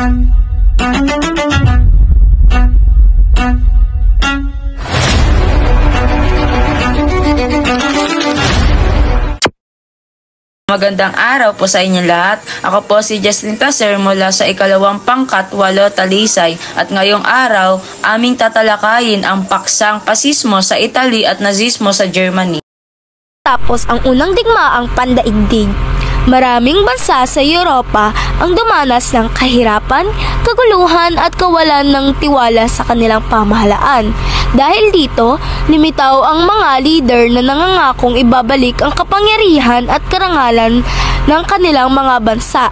Magandang araw po sa inyong lahat. Ako po si Jesslyn Placer mula sa ikalawang pangkat 8 Talisay at ngayong araw aming tatalakayin ang paksang pasismo sa Italy at nazismo sa Germany. Tapos ang unang digmaang pandaigdig, maraming bansa sa Europa ang dumanas ng kahirapan, kaguluhan at kawalan ng tiwala sa kanilang pamahalaan. Dahil dito, lumitaw ang mga leader na nangangakong ibabalik ang kapangyarihan at karangalan ng kanilang mga bansa.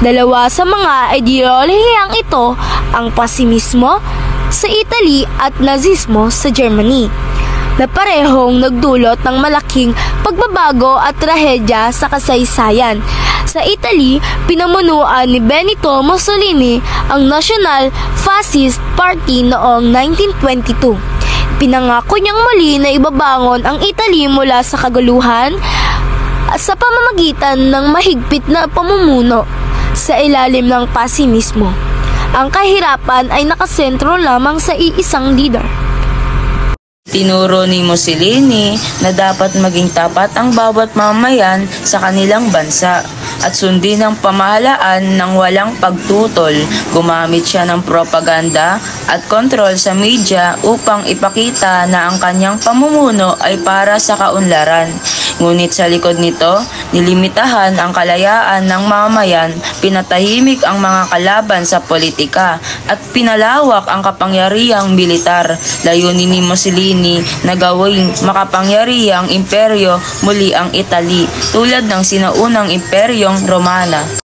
Dalawa sa mga ideolohiyang ito ang pasimismo sa Italy at nazismo sa Germany, na parehong nagdulot ng malaking pagbabago at trahedya sa kasaysayan. Sa Italy, pinamunuan ni Benito Mussolini ang National Fascist Party noong 1922. Pinangako niyang muli na ibabangon ang Italy mula sa kaguluhan sa pamamagitan ng mahigpit na pamumuno sa ilalim ng pasimismo. Ang kahirapan ay nakasentro lamang sa iisang leader. Tinuro ni Mussolini na dapat maging tapat ang bawat mamamayan sa kanilang bansa at sundin ang pamahalaan ng walang pagtutol. Gumamit siya ng propaganda at kontrol sa media upang ipakita na ang kanyang pamumuno ay para sa kaunlaran. Ngunit sa likod nito, nilimitahan ang kalayaan ng mamamayan, pinatahimik ang mga kalaban sa politika, at pinalawak ang kapangyarihang militar. Layunin ni Mussolini na gawing makapangyarihang imperyo muli ang Italy, tulad ng sinaunang imperyong Romana.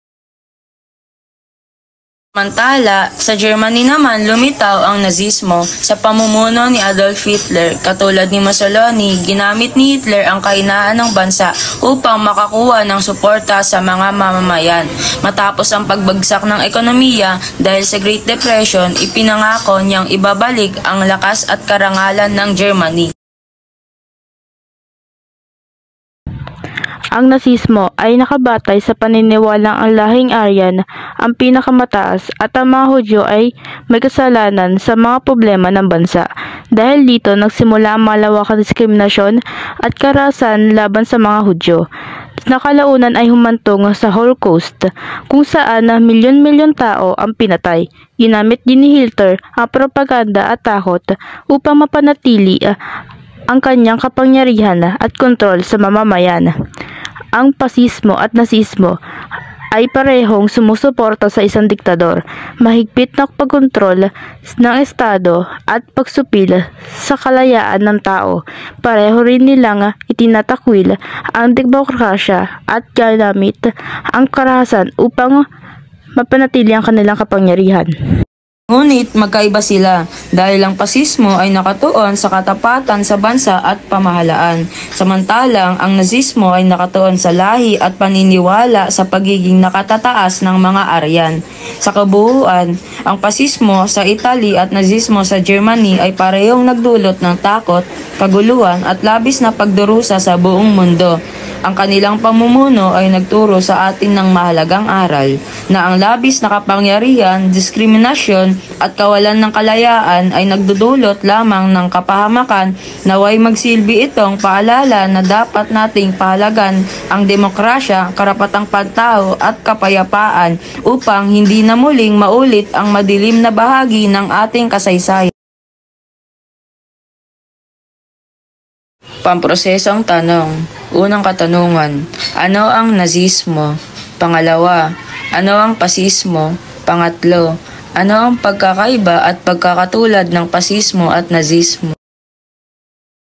Samantala, sa Germany naman lumitaw ang nazismo sa pamumuno ni Adolf Hitler. Katulad ni Mussolini, ginamit ni Hitler ang kahinaan ng bansa upang makakuha ng suporta sa mga mamamayan. Matapos ang pagbagsak ng ekonomiya dahil sa Great Depression, ipinangako niyang ibabalik ang lakas at karangalan ng Germany. Ang nazismo ay nakabatay sa paniniwalang ang lahing Aryan ang pinakamataas at ang mga Hudyo ay may kasalanan sa mga problema ng bansa. Dahil dito nagsimula ang malawakang diskriminasyon at karahasan laban sa mga Hudyo. Nakalaunan ay humantong sa Holocaust kung saan na milyon-milyon tao ang pinatay. Ginamit din ni Hitler ang propaganda at takot upang mapanatili ang kanyang kapangyarihan at kontrol sa mamamayan. Ang pasismo at nazismo ay parehong sumusuporta sa isang diktador, mahigpit na pagkontrol ng estado at pagsupil sa kalayaan ng tao. Pareho rin nilang itinatakwil ang demokrasya at ginamit ang karahasan upang mapanatili ang kanilang kapangyarihan. Ngunit magkaiba sila dahil ang pasismo ay nakatuon sa katapatan sa bansa at pamahalaan. Samantalang ang nazismo ay nakatuon sa lahi at paniniwala sa pagiging nakatataas ng mga Aryan. Sa kabuuan, ang pasismo sa Italy at nazismo sa Germany ay parehong nagdulot ng takot, kaguluhan at labis na pagdurusa sa buong mundo. Ang kanilang pamumuno ay nagturo sa atin ng mahalagang aral na ang labis na kapangyarihan, diskriminasyon at kawalan ng kalayaan ay nagdudulot lamang ng kapahamakan. Naway magsilbi itong paalala na dapat nating pahalagan ang demokrasya, karapatang pantao at kapayapaan upang hindi na muling maulit ang madilim na bahagi ng ating kasaysayan. Pamprosesong tanong. Unang katanungan, ano ang nazismo? Pangalawa, ano ang pasismo? Pangatlo, ano ang pagkakaiba at pagkakatulad ng pasismo at nazismo?